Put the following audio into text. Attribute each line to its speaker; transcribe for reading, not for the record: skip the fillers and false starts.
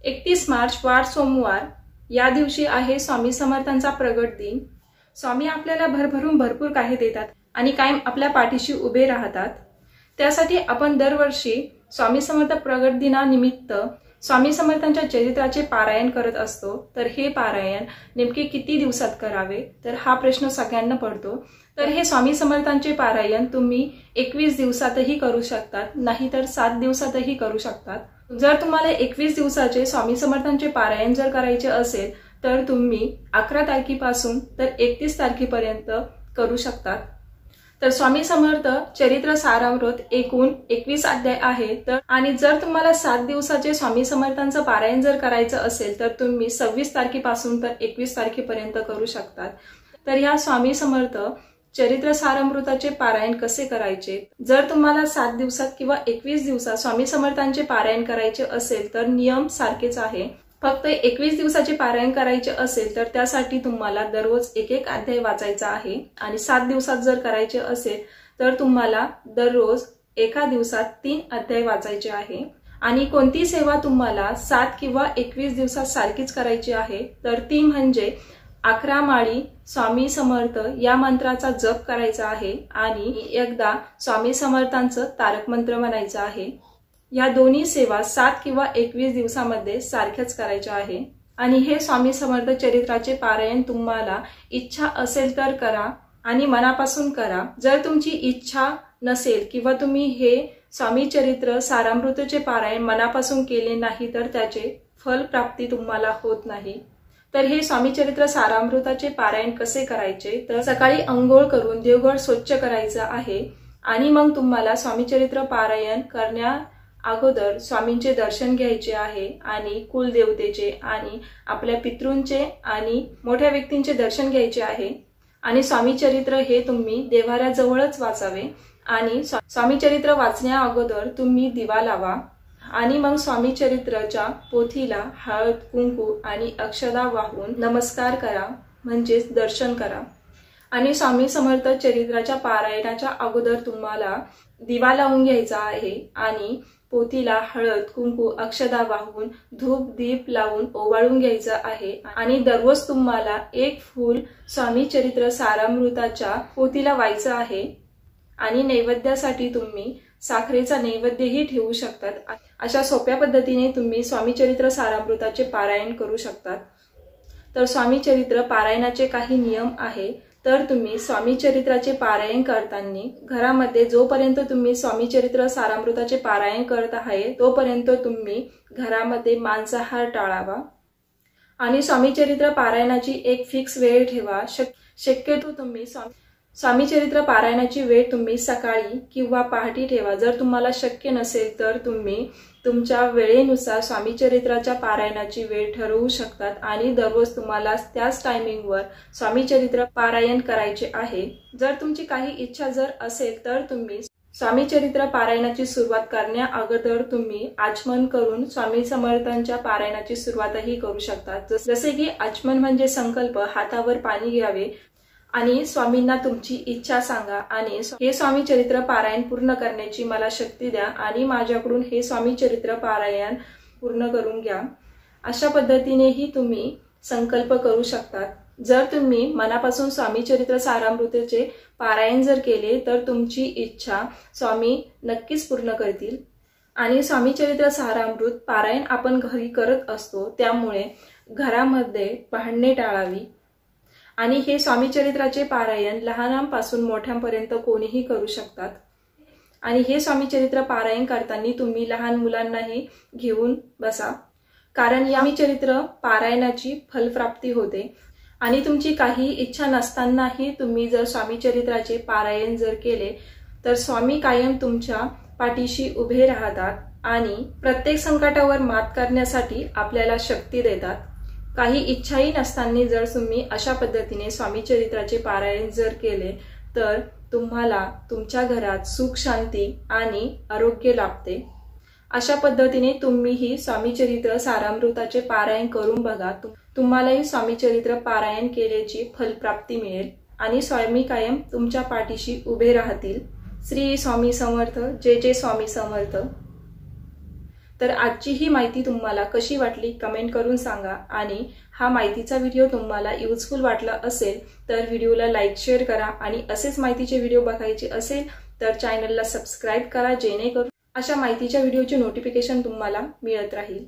Speaker 1: 31 मार्च वार सोमवार या दिवशी आहे स्वामी समर्थांचा प्रगट दिन। स्वामी आपल्याला भरभरून भरपूर काही देतात आणि कायम आपल्या पाठीशी उभे राहतात। त्यासाठी आपण दरवर्षी स्वामी समर्थ प्रगट दिनानिमित्त स्वामी समर्थांच्या चरित्राचे पारायण करत असतो। तर हे पारायण नेमके किती दिवसात करावे, तर हा प्रश्न सगळ्यांना पडतो। तर हे स्वामी समर्थांचे पारायण तुम्ही 21 दिवसातही करू शकतात, नाहीतर 7 दिवसातही करू शकतात। जर तुम्हाला 21 दिवसाचे स्वामी समर्थांचे पारायण जर करायचे असेल तर तुम्ही 11 तारखेपासून तर 31 तारखेपर्यंत करू शकतात। तर स्वामी समर्थ चरित्र सारामृत एकूण 21 अध्याय आहे। तर आणि जर तुम्हाला 7 दिवसाचे स्वामी समर्थांचं पारायण जर करायचं असेल तर तुम्ही 26 तारखेपासून तर 21 तारखेपर्यंत करू शकतात। तर या स्वामी समर्थ चरित्र सारामृताचे पारायण कसे करायचे, जर तुम्हाला 7 दिवसात किंवा 21 दिवसात स्वामी समर्थांचे पारायण करायचे असेल तर नियम सारखेच आहे। फक्त 21 दिवसाचे पारायण करायचे असेल तर त्यासाठी तुम्हाला दररोज एक अध्याय वाचायचा आहे आणि 7 दिवसात जर करायचे असेल तर तुम्हाला दररोज एका दिवसात 3 अध्याय वाचायचे आहे। आणि कोणती सेवा तुम्हाला 7 किंवा 21 दिवसात सारखीच करायची आहे, तर ती म्हणजे 11 माळी स्वामी समर्थ या मंत्राचा जप करायचा आहे आणि एकदा स्वामी समर्थांचं तारक मंत्र म्हणायचं आहे। या दोन्ही सेवा 7 किंवा 21 दिवसामध्ये सारख्याच करायच्या आहे। आणि हे स्वामी समर्थ चरित्राचे पारायण तुम्हाला इच्छा असेल तर करा आणि मनापासून करा। जर तुमची इच्छा नसेल किंवा तुम्ही हे स्वामी चरित्र सारामृतचे पारायण मनापासून केले नाही तर त्याचे फल प्राप्ती तुम्हाला होत नाही। तर हे स्वामी चरित्र सारामृताचे पारायण कसे करायचे, तर सकाळी अंघोळ करून देवघर स्वच्छ करायचं आहे आणि मग तुम्हाला स्वामी चरित्र पारायण करण्या अगोदर स्वामींचे दर्शन घ्यायचे आहे आणि कुलदेवतेचे आणि आपल्या पितृंचे आणि मोठ्या व्यक्तींचे दर्शन घ्यायचे आहे। आणि स्वामी चरित्र हे तुम्ही देव्हाऱ्याजवळच वाचावे आणि स्वामी चरित्र वाचण्या अगोदर तुम्ही दिवा लावा आणि मग स्वामी चरित्राच्या पोथीला हळद कुंकू आणि अक्षदा वाहून नमस्कार करा, म्हणजेच दर्शन करा। आणि स्वामी समर्थ चरित्राच्या पारायणाच्या अगोदर तुम्हाला दिवा लावून घ्यायचा आहे आणि पोथीला हळद कुंकू अक्षदा वाहून धूप दीप लावून ओवाळून घ्यायचं आहे। आणि दररोज तुम्हाला 1 फूल स्वामी चरित्र सारामृताच्या पोथीला व्हायचं आहे। आणि नैवेद्यासाठी तुम्ही साखरेचा नैवेद्यही ठेवू शकतात। अशा सोप्या पद्धतीने तुम्ही स्वामी चरित्र सारामृताचे पारायण करू शकतात। तर स्वामी चरित्र पारायणाचे काही नियम आहे। तर तुम्ही स्वामी चरित्राचे पारायण करताना घरामध्ये जोपर्यंत तुम्ही स्वामी चरित्र सारामृताचे पारायण करत आहे तोपर्यंत तुम्ही घरामध्ये मांसाहार टाळावा। आणि स्वामी चरित्र पारायणाची एक फिक्स वेळ ठेवा। शक्यतो तुम्ही स्वामी चरित्र पारायणाची वेळ तुम्ही सकाळी किंवा पहाटे ठेवा। जर तुम्हाला शक्य नसेल तर तुम्ही तुमच्या वेळेनुसार स्वामी चरित्राच्या पारायणाची वेळ ठरवू शकतात आणि दररोज तुम्हाला त्याच टायमिंगवर स्वामी चरित्र पारायण करायचे आहे। जर तुमची काही इच्छा जर असेल तर तुम्ही स्वामी चरित्र पारायणाची सुरुवात करण्या अगोदर तुम्ही आचमन करून स्वामी समर्थांच्या पारायणाची सुरुवातही करू शकतात। जसे की आचमन म्हणजे संकल्प, हातावर पाणी घ्यावे आणि स्वामींना तुमची इच्छा सांगा आणि हे स्वामी चरित्र पारायण पूर्ण करण्याची मला शक्ती द्या आणि माझ्याकडून हे स्वामी चरित्र पारायण पूर्ण करून घ्या। अशा पद्धतीनेही तुम्ही संकल्प करू शकतात। जर तुम्ही मनापासून स्वामी चरित्र सारामृताचे पारायण जर केले तर तुमची इच्छा स्वामी नक्कीच पूर्ण करतील। आणि स्वामी चरित्र सारामृत पारायण आपण घरी करत असतो, त्यामुळे घरामध्ये भांडणे टाळावी। आणि हे स्वामी चरित्राचे पारायण लहानांपासून मोठ्यांपर्यंत कोणीही करू शकतात। आणि हे स्वामी चरित्र पारायण करताना तुम्ही लहान मुलांनाही घेऊन बसा, कारण या चरित्र पारायणाची फलप्राप्ती होते। आणि तुमची काही इच्छा नसतानाही तुम्ही जर स्वामी चरित्राचे पारायण जर केले तर स्वामी कायम तुमच्या पाठीशी उभे राहतात आणि प्रत्येक संकटावर मात करण्यासाठी आपल्याला शक्ती देतात। काही इच्छाही नसताना जर तुम्ही अशा पद्धतीने स्वामी चरित्राचे पारायण जर केले तर तुम्हाला तुमच्या घरात सुख शांती आणि आरोग्य लाभते। अशा पद्धतीने तुम्हीही स्वामी चरित्र सारामृताचे पारायण करून बघा। तुम्हालाही स्वामी चरित्र पारायण केल्याची फलप्राप्ती मिळेल आणि स्वामी कायम तुमच्या पाठीशी उभे राहतील। श्री स्वामी समर्थ। जय जय स्वामी समर्थ। तर आजची ही माहिती तुम्हाला कशी वाटली कमेंट करून सांगा आणि हा माहितीचा व्हिडिओ तुम्हाला युजफुल वाटला असेल तर व्हिडिओला लाईक शेअर करा आणि असेच माहितीचे व्हिडिओ बघायचे असेल तर चॅनलला सबस्क्राईब करा जेणेकरून अशा माहितीच्या व्हिडिओचे नोटिफिकेशन तुम्हाला मिळत राहील।